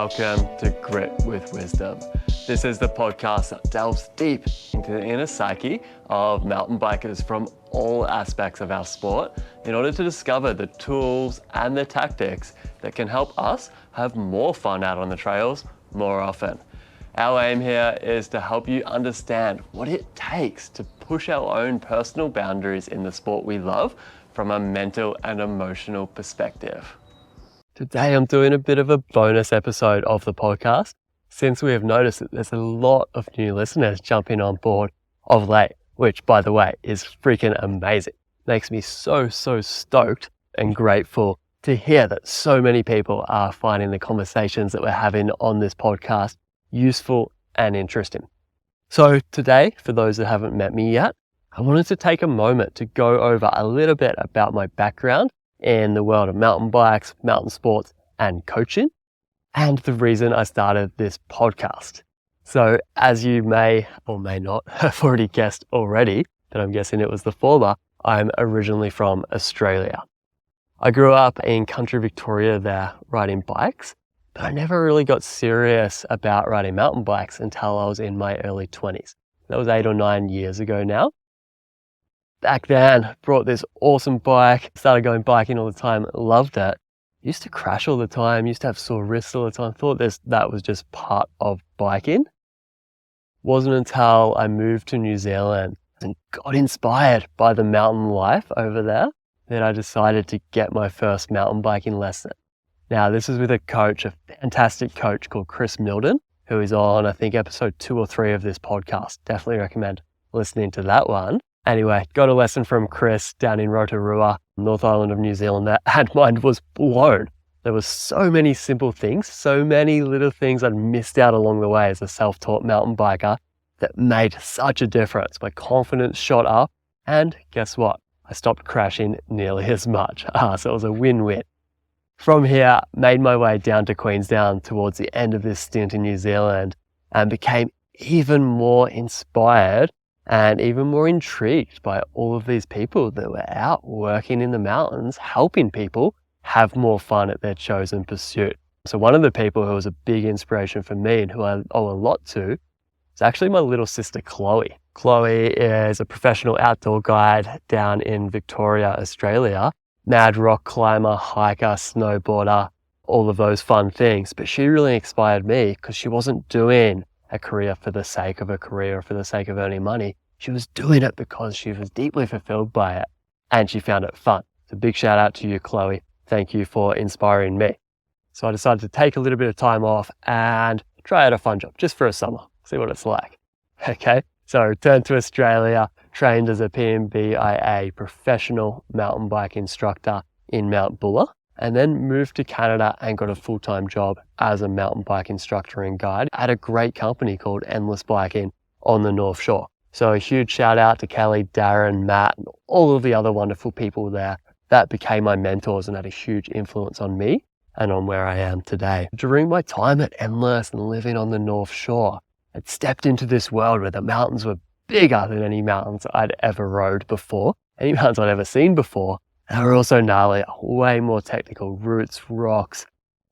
welcome to Grit with Wisdom. This is the podcast that delves deep into the inner psyche of mountain bikers from all aspects of our sport in order to discover the tools and the tactics that can help us have more fun out on the trails more often. Our aim here is to help you understand what it takes to push our own personal boundaries in the sport we love from a mental and emotional perspective. Today I'm doing a bit of a bonus episode of the podcast since we have noticed that there's a lot of new listeners jumping on board of late, which by the way is freaking amazing. Makes me so stoked and grateful to hear that so many people are finding the conversations that we're having on this podcast useful and interesting. So today, for those that haven't met me yet, I wanted to take a moment to go over a little bit about my background in the world of mountain bikes, mountain sports, and coaching, and the reason I started this podcast. So as you may or may not have already guessed already, but I'm guessing it was the former, I'm originally from Australia. I grew up in country Victoria there riding bikes, but I never really got serious about riding mountain bikes until I was in my early 20s. That was 8 or 9 years ago now. Back then, brought this awesome bike, started going biking all the time, loved it. Used to crash all the time, used to have sore wrists all the time, thought that was just part of biking. Wasn't until I moved to New Zealand and got inspired by the mountain life over there that I decided to get my first mountain biking lesson. Now, this is with a coach, a fantastic coach called 𝘁𝗵𝗵𝗺𝗺, who is on, I think, episode 2 or 3 of this podcast. Definitely recommend listening to that one. Anyway, got a lesson from Chris down in Rotorua, North Island of New Zealand there, and mine was blown. There were so many simple things, so many little things I'd missed out along the way as a self-taught mountain biker that made such a difference. My confidence shot up, and guess what? I stopped crashing nearly as much. So it was a win-win. From here, made my way down to Queenstown towards the end of this stint in New Zealand and became even more inspired and even more intrigued by all of these people that were out working in the mountains, helping people have more fun at their chosen pursuit. So one of the people who was a big inspiration for me and who I owe a lot to is actually my little sister, 𝘁𝗵𝗄𝗺. 𝘁𝗁 is a professional outdoor guide down in Victoria, Australia. Mad rock climber, hiker, snowboarder, all of those fun things. But she really inspired me because she wasn't doing a career for the sake of a career or for the sake of earning money. She was doing it because she was deeply fulfilled by it and she found it fun. So big shout out to you, 𝘁𝗁. Thank you for inspiring me. So I decided to take a little bit of time off and try out a fun job just for a summer, see what it's like. Okay, so I returned to Australia, trained as a PMBIA professional mountain bike instructor in Mount Buller, and then moved to Canada and got a full-time job as a mountain bike instructor and guide at a great company called Endless Biking on the North Shore. So a huge shout out to Kelly, Darren, Matt, and all of the other wonderful people there that became my mentors and had a huge influence on me and on where I am today. During my time at Endless and living on the North Shore, I'd stepped into this world where the mountains were bigger than any mountains I'd ever rode before, any mountains I'd ever seen before. They were also gnarly, way more technical, roots, rocks,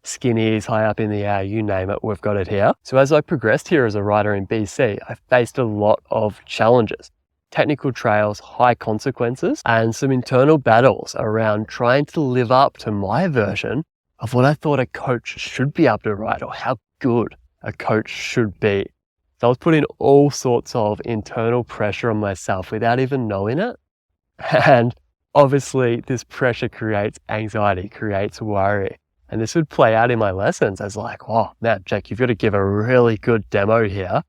skinnies, high up in the air, you name it, we've got it here. So as I progressed here as a rider in BC, I faced a lot of challenges, technical trails, high consequences, and some internal battles around trying to live up to my version of what I thought a coach should be able to ride or how good a coach should be. So I was putting all sorts of internal pressure on myself without even knowing it. And obviously, this pressure creates anxiety, creates worry. And this would play out in my lessons as like, oh man, Jake, you've got to give a really good demo here.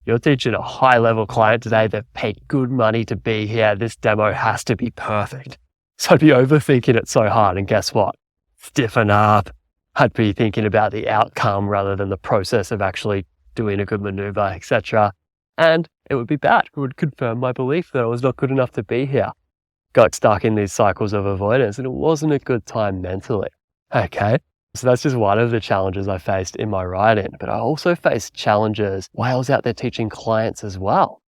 You're teaching a high-level client today. They've paid good money to be here. This demo has to be perfect. So I'd be overthinking it so hard. And guess what? Stiffen up. I'd be thinking about the outcome rather than the process of actually doing a good maneuver, etc. And it would be bad. It would confirm my belief that I was not good enough to be here. Got stuck in these cycles of avoidance and it wasn't a good time mentally. Okay, so that's just one of the challenges I faced in my riding, but I also faced challenges while I was out there teaching clients as well.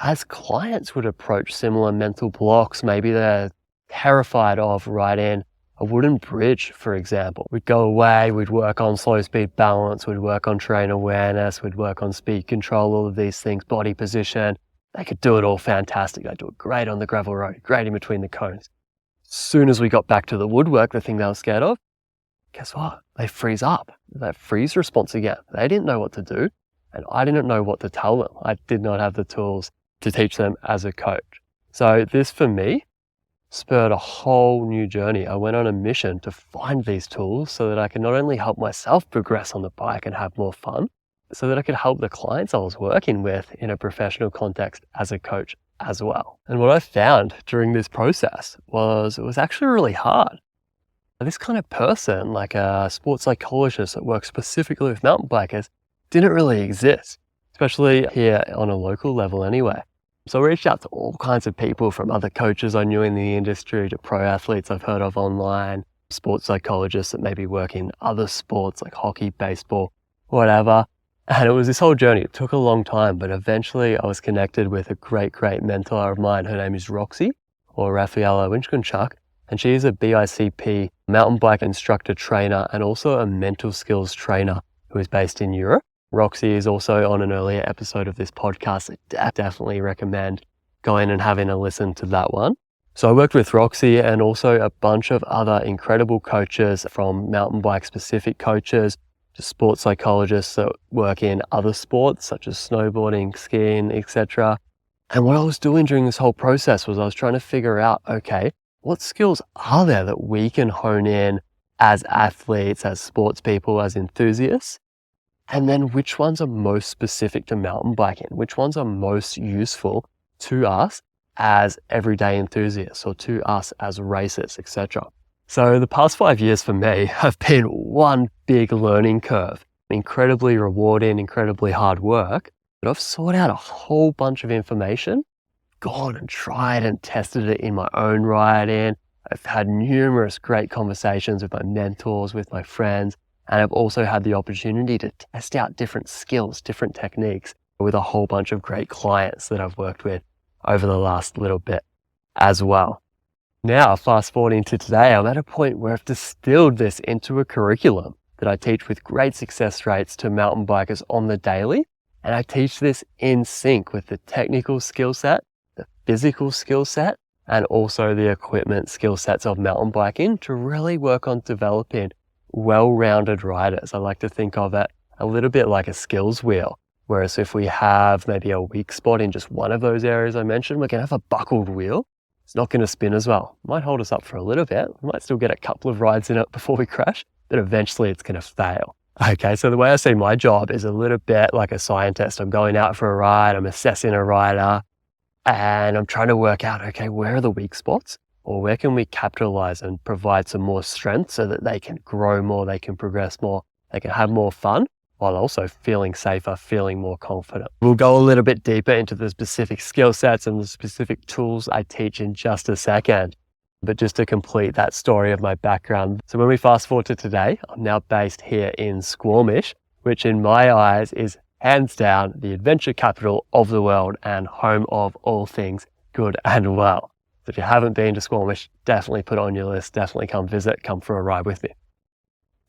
As clients would approach similar mental blocks, maybe they're terrified of riding a wooden bridge, for example. We'd go away, we'd work on slow speed balance, we'd work on terrain awareness, we'd work on speed control, all of these things, body position. They could do it all fantastic. They'd do it great on the gravel road, great in between the cones. As soon as we got back to the woodwork, the thing they were scared of, guess what? They freeze up. That freeze response again. They didn't know what to do, and I didn't know what to tell them. I did not have the tools to teach them as a coach. So this, for me, spurred a whole new journey. I went on a mission to find these tools so that I could not only help myself progress on the bike and have more fun, so that I could help the clients I was working with in a professional context as a coach as well. And what I found during this process was it was actually really hard. This kind of person, like a sports psychologist that works specifically with mountain bikers, didn't really exist, especially here on a local level anyway. So I reached out to all kinds of people, from other coaches I knew in the industry to pro athletes I've heard of online, sports psychologists that maybe work in other sports like hockey, baseball, whatever. And it was this whole journey. It took a long time, but eventually I was connected with a great mentor of mine. Her name is 𝗁𝗲𝗁𝗂𝗁𝗂𝗁𝗔, and she is a BICP mountain bike instructor trainer and also a mental skills trainer who is based in Europe. Roxy is also on an earlier episode of this podcast. I definitely recommend going and having a listen to that one. So I worked with Roxy and also a bunch of other incredible coaches, from mountain bike specific coaches to sports psychologists that work in other sports such as snowboarding, skiing, etc. And what I was doing during this whole process was I was trying to figure out, okay, what skills are there that we can hone in as athletes, as sports people, as enthusiasts? And then which ones are most specific to mountain biking? Which ones are most useful to us as everyday enthusiasts or to us as racers, etc. So the past 5 years for me have been one big learning curve. Incredibly rewarding, incredibly hard work, but I've sought out a whole bunch of information, gone and tried and tested it in my own writing. I've had numerous great conversations with my mentors, with my friends, and I've also had the opportunity to test out different skills, different techniques with a whole bunch of great clients that I've worked with over the last little bit as well. Now, fast forwarding to today, I'm at a point where I've distilled this into a curriculum that I teach with great success rates to mountain bikers on the daily. And I teach this in sync with the technical skill set, the physical skill set, and also the equipment skill sets of mountain biking to really work on developing well-rounded riders. I like to think of it a little bit like a skills wheel. Whereas if we have maybe a weak spot in just one of those areas I mentioned, we're going to have a buckled wheel. It's not going to spin as well. It might hold us up for a little bit. We might still get a couple of rides in it before we crash, but eventually it's going to fail. Okay, so the way I see my job is a little bit like a scientist. I'm going out for a ride, I'm assessing a rider, and I'm trying to work out, okay, where are the weak spots? Or where can we capitalize and provide some more strength so that they can grow more, they can progress more, they can have more fun, while also feeling safer, feeling more confident. We'll go a little bit deeper into the specific skill sets and the specific tools I teach in just a second. But just to complete that story of my background. So when we fast forward to today, I'm now based here in 𝘁𝗵𝗄𝗺, which in my eyes is hands down the adventure capital of the world and home of all things good and well. So if you haven't been to 𝘁𝗵𝗄𝗺, definitely put it on your list, definitely come visit, come for a ride with me.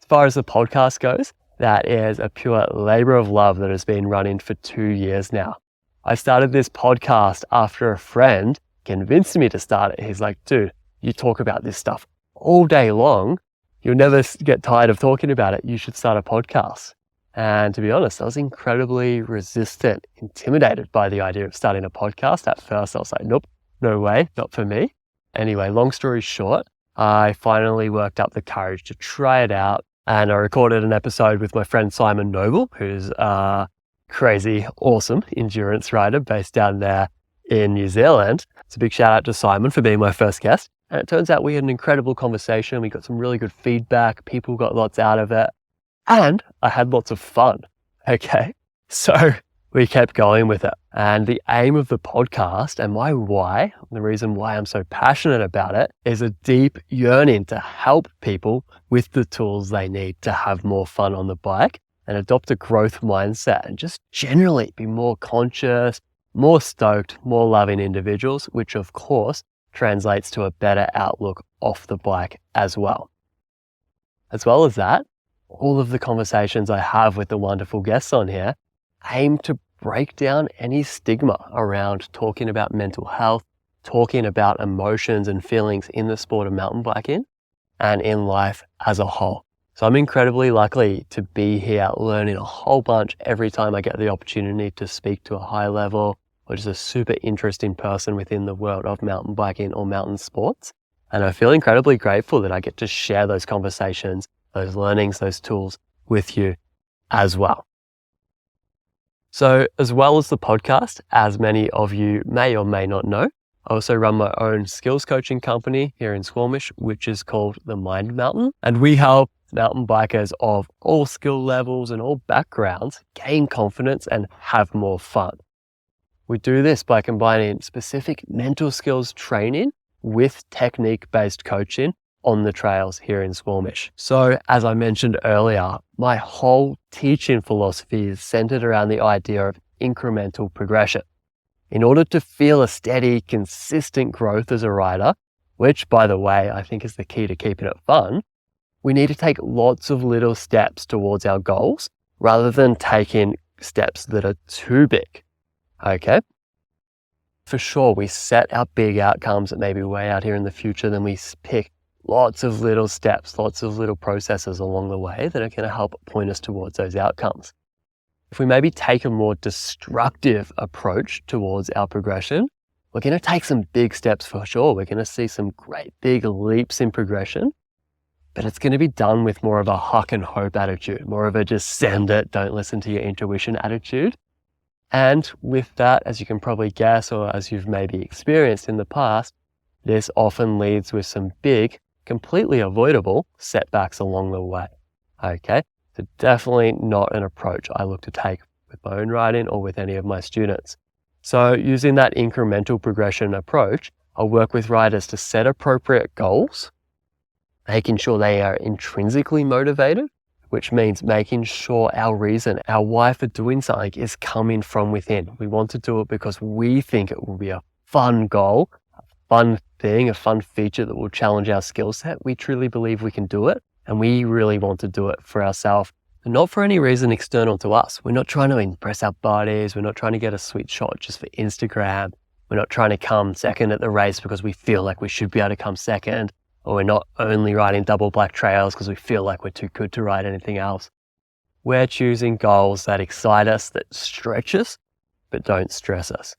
As far as the podcast goes, that is a pure labor of love that has been running for 2 years now. I started this podcast after a friend convinced me to start it. He's like, dude, you talk about this stuff all day long. You'll never get tired of talking about it. You should start a podcast. And to be honest, I was incredibly resistant, intimidated by the idea of starting a podcast. At first, I was like, nope, no way, not for me. Anyway, long story short, I finally worked up the courage to try it out. And I recorded an episode with my friend 𝘁𝗵𝗵𝗺𝗺𝗺, who's a crazy, awesome endurance rider based down there in New Zealand. It's a big shout out to Simon for being my first guest. And it turns out we had an incredible conversation. We got some really good feedback. People got lots out of it. And I had lots of fun. Okay. So we kept going with it. And the aim of the podcast and my why, the reason why I'm so passionate about it, is a deep yearning to help people with the tools they need to have more fun on the bike and adopt a growth mindset and just generally be more conscious, more stoked, more loving individuals, which of course translates to a better outlook off the bike as well. As well as that, all of the conversations I have with the wonderful guests on here aim to break down any stigma around talking about mental health, talking about emotions and feelings in the sport of mountain biking and in life as a whole. So I'm incredibly lucky to be here learning a whole bunch every time I get the opportunity to speak to a high level or just a super interesting person within the world of mountain biking or mountain sports. And I feel incredibly grateful that I get to share those conversations, those learnings, those tools with you as well. So as well as the podcast, as many of you may or may not know, I also run my own skills coaching company here in 𝘁𝗵𝗃𝗺𝗺, which is called the Mind Mountain. And we help mountain bikers of all skill levels and all backgrounds gain confidence and have more fun. We do this by combining specific mental skills training with technique-based coaching on the trails here in 𝘁𝗵𝗃𝗺𝗺. So as I mentioned earlier, my whole teaching philosophy is centered around the idea of incremental progression. In order to feel a steady, consistent growth as a rider, which by the way, I think is the key to keeping it fun, we need to take lots of little steps towards our goals rather than taking steps that are too big. Okay? For sure, we set our big outcomes that may be way out here in the future, then we pick lots of little steps, lots of little processes along the way that are going to help point us towards those outcomes. If we maybe take a more destructive approach towards our progression, we're going to take some big steps for sure. We're going to see some great big leaps in progression, but it's going to be done with more of a huck and hope attitude, more of a just send it, don't listen to your intuition attitude. And with that, as you can probably guess, or as you've maybe experienced in the past, this often leads with some big, completely avoidable setbacks along the way. Okay, so definitely not an approach I look to take with my own riding or with any of my students. So using that incremental progression approach, I'll work with riders to set appropriate goals, making sure they are intrinsically motivated, which means making sure our reason, our why for doing something is coming from within. We want to do it because we think it will be a fun goal, a fun thing, a fun feature that will challenge our skill set. We truly believe we can do it, and we really want to do it for ourselves, and not for any reason external to us. We're not trying to impress our buddies. We're not trying to get a sweet shot just for Instagram. We're not trying to come second at the race because we feel like we should be able to come second. Or we're not only riding double black trails because we feel like we're too good to ride anything else. We're choosing goals that excite us, that stretch us, but don't stress us.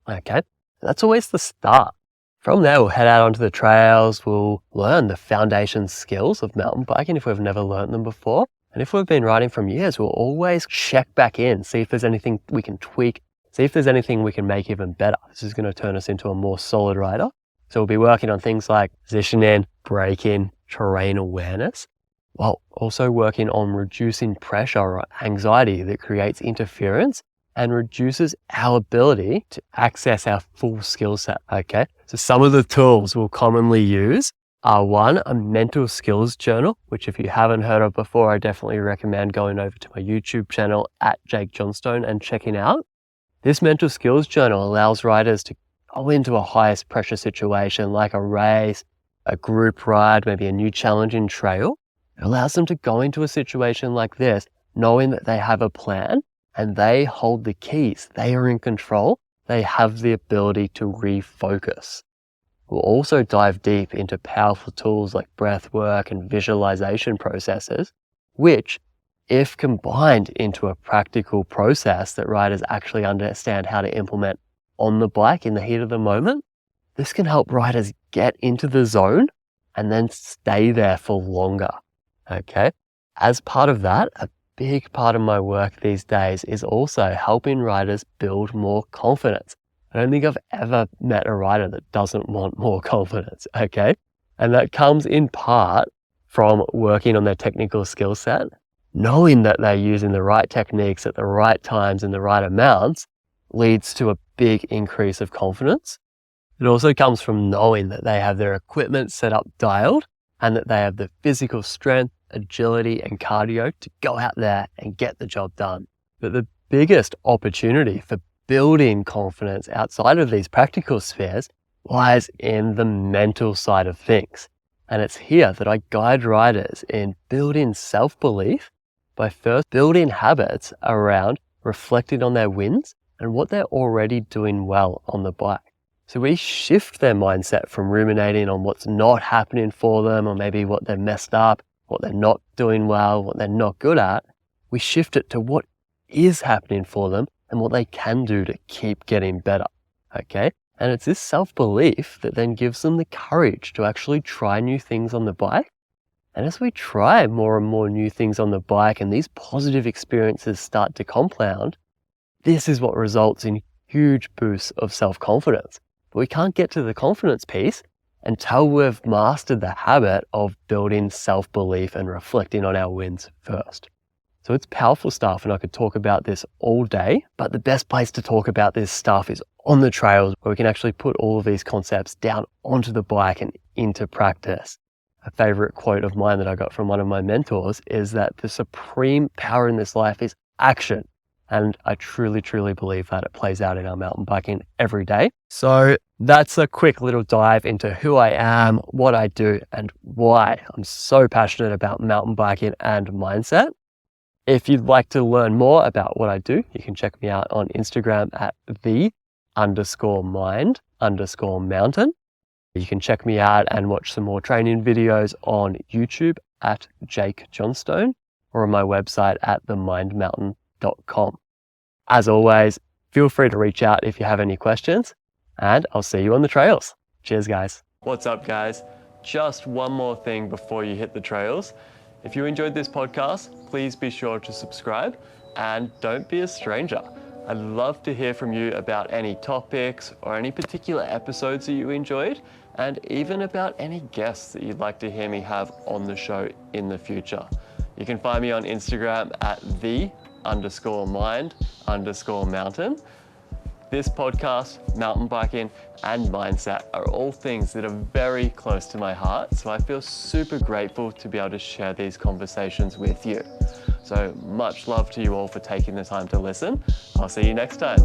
Okay, that's always the start. From there, we'll head out onto the trails. We'll learn the foundation skills of mountain biking if we've never learned them before. And if we've been riding from years, we'll always check back in, see if there's anything we can tweak, see if there's anything we can make even better. This is going to turn us into a more solid rider. So we'll be working on things like positioning, braking, terrain awareness, while also working on reducing pressure or anxiety that creates interference and reduces our ability to access our full skill set. Okay, so some of the tools we'll commonly use are one, a mental skills journal, which if you haven't heard of before, I definitely recommend going over to my YouTube channel at Jake Johnstone and checking out. This mental skills journal allows riders to go into a highest pressure situation like a race, a group ride, maybe a new challenging trail. It allows them to go into a situation like this, knowing that they have a plan and they hold the keys. They are in control. They have the ability to refocus. We'll also dive deep into powerful tools like breath work and visualization processes, which, if combined into a practical process that riders actually understand how to implement on the bike in the heat of the moment, this can help riders get into the zone and then stay there for longer. Okay. As part of that, a big part of my work these days is also helping riders build more confidence. I don't think I've ever met a rider that doesn't want more confidence. Okay. And that comes in part from working on their technical skill set, knowing that they're using the right techniques at the right times and the right amounts leads to a big increase of confidence. It also comes from knowing that they have their equipment set up dialed and that they have the physical strength, agility, and cardio to go out there and get the job done. But the biggest opportunity for building confidence outside of these practical spheres lies in the mental side of things. And it's here that I guide riders in building self-belief by first building habits around reflecting on their wins and what they're already doing well on the bike. So we shift their mindset from ruminating on what's not happening for them, or maybe what they've messed up, what they're not doing well, what they're not good at. We shift it to what is happening for them and what they can do to keep getting better, okay? And it's this self-belief that then gives them the courage to actually try new things on the bike. And as we try more and more new things on the bike and these positive experiences start to compound, this is what results in huge boosts of self-confidence. But we can't get to the confidence piece until we've mastered the habit of building self-belief and reflecting on our wins first. So it's powerful stuff, and I could talk about this all day, but the best place to talk about this stuff is on the trails, where we can actually put all of these concepts down onto the bike and into practice. A favorite quote of mine that I got from one of my mentors is that the supreme power in this life is action. And I truly, truly believe that it plays out in our mountain biking every day. So that's a quick little dive into who I am, what I do, and why I'm so passionate about mountain biking and mindset. If you'd like to learn more about what I do, you can check me out on Instagram at _mind_mountain. You can check me out and watch some more training videos on YouTube at Jake Johnstone, or on my website at themindmountain.com. As always, feel free to reach out if you have any questions, and I'll see you on the trails. Cheers, guys. What's up, guys? Just one more thing before you hit the trails. If you enjoyed this podcast, please be sure to subscribe and don't be a stranger. I'd love to hear from you about any topics or any particular episodes that you enjoyed, and even about any guests that you'd like to hear me have on the show in the future. You can find me on Instagram at _mind_mountain. This podcast, mountain biking, and mindset are all things that are very close to my heart, so I feel super grateful to be able to share these conversations with you. So much love to you all for taking the time to listen. I'll see you next time.